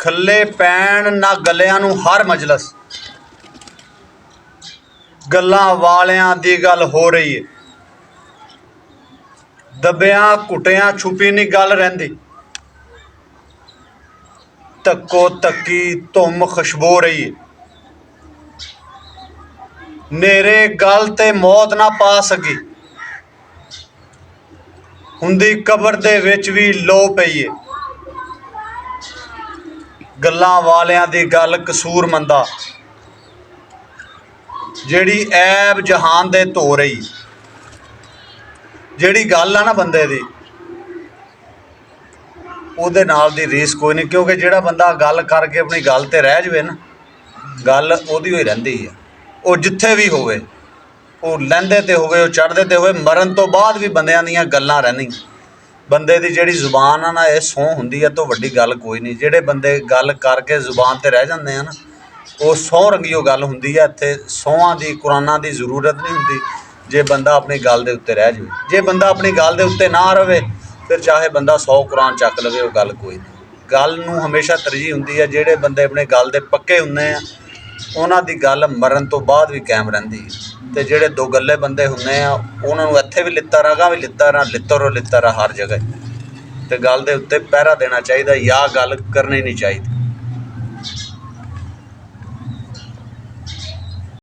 ਖੱਲੇ ਪੈਣ ਨਾ ਗੱਲਿਆਂ ਨੂੰ ਹਰ ਮਜਲਸ। ਗੱਲਾਂ ਵਾਲਿਆਂ ਦੀ ਗੱਲ ਹੋ ਰਹੀ ਹੈ, ਦੱਬਿਆਂ ਘੁੱਟਿਆਂ ਛੁਪੀ ਨਹੀਂ ਗੱਲ ਰਹਿੰਦੀ। ਧੱਕੋ ਧੱਕੀ ਧੁੰਮ ਖੁਸ਼ਬੋ ਰਹੀ ਹੈ, ਨੇਰੇ ਗਲ ਤੇ ਮੌਤ ਨਾ ਪਾ ਸਕੀ। ਹੁੰਦੀ ਕਬਰ ਦੇ ਵਿੱਚ ਵੀ ਲੋ ਪਈ ਏ, ਗੱਲਾਂ ਵਾਲਿਆਂ ਦੀ ਗੱਲ ਕਸੂਰ ਮੰਦਾ। ਜਿਹੜੀ ਐਬ ਜਹਾਨ ਦੇ ਧੋ ਰਹੀ, ਜਿਹੜੀ ਗੱਲ ਆ ਨਾ ਬੰਦੇ ਦੀ, ਉਹਦੇ ਨਾਲ ਦੀ ਰੀਸ ਕੋਈ ਨਹੀਂ। ਕਿਉਂਕਿ ਜਿਹੜਾ ਬੰਦਾ ਗੱਲ ਕਰਕੇ ਆਪਣੀ ਗੱਲ ਤੇ ਰਹਿ ਜਾਵੇ ਨਾ, ਗੱਲ ਉਹਦੀ ਹੋਈ ਰਹਿੰਦੀ ਹੈ। ਉਹ ਜਿੱਥੇ ਵੀ ਹੋਵੇ, ਉਹ ਲਹਿੰਦੇ ਤੇ ਹੋਵੇ, ਉਹ ਚੜ੍ਹਦੇ ਤੇ ਹੋਵੇ, ਮਰਨ ਤੋਂ ਬਾਅਦ ਵੀ ਬੰਦਿਆਂ ਦੀਆਂ ਗੱਲਾਂ ਰਹਿੰਦੀਆਂ। ਬੰਦੇ ਦੀ ਜਿਹੜੀ ਜ਼ੁਬਾਨ ਆ ਨਾ, ਇਹ ਸਹੁੰ ਹੁੰਦੀ ਹੈ ਤੋਂ ਵੱਡੀ ਗੱਲ ਕੋਈ ਨਹੀਂ। ਜਿਹੜੇ ਬੰਦੇ ਗੱਲ ਕਰਕੇ ਜ਼ੁਬਾਨ ਤੇ ਰਹਿ ਜਾਂਦੇ ਆ ਨਾ, ਉਹ ਸਹੁੰ ਰੰਗੀ ਉਹ ਗੱਲ ਹੁੰਦੀ ਹੈ। ਇੱਥੇ ਸਹੁੰਆਂ ਦੀ ਕੁਰਾਨਾਂ ਦੀ ਜ਼ਰੂਰਤ ਨਹੀਂ ਹੁੰਦੀ ਜੇ ਬੰਦਾ ਆਪਣੀ ਗੱਲ ਦੇ ਉੱਤੇ ਰਹਿ ਜਾਵੇ। ਜੇ ਬੰਦਾ ਆਪਣੀ ਗੱਲ ਦੇ ਉੱਤੇ ਨਾ ਰਵੇ, ਫਿਰ ਚਾਹੇ ਬੰਦਾ 100 ਕੁਰਾਨ ਚੱਕ ਲਵੇ, ਉਹ ਗੱਲ ਕੋਈ ਨਹੀਂ। ਗੱਲ ਨੂੰ ਹਮੇਸ਼ਾ ਤਰਜੀਹ ਹੁੰਦੀ ਹੈ। ਜਿਹੜੇ ਬੰਦੇ ਆਪਣੇ ਗੱਲ ਦੇ ਪੱਕੇ ਹੁੰਦੇ ਆ, ਉਹਨਾਂ ਦੀ ਗੱਲ ਮਰਨ ਤੋਂ ਬਾਅਦ ਵੀ ਕਾਇਮ ਰਹਿੰਦੀ ਹੈ। ਅਤੇ ਜਿਹੜੇ ਦੋ ਗੱਲੇ ਬੰਦੇ ਹੁੰਦੇ ਆ, ਉਹਨਾਂ ਨੂੰ ਇੱਥੇ ਵੀ ਲਿੱਤਾ ਰਗਾ ਵੀ ਲਿੱਤਾ ਰਾ, ਲਿੱਤਰੋ ਲਿੱਤਰ ਹਰ ਜਗ੍ਹਾ। ਅਤੇ ਗੱਲ ਦੇ ਉੱਤੇ ਪਹਿਰਾ ਦੇਣਾ ਚਾਹੀਦਾ, ਜਾਂ ਗੱਲ ਕਰਨੀ ਨਹੀਂ ਚਾਹੀਦੀ।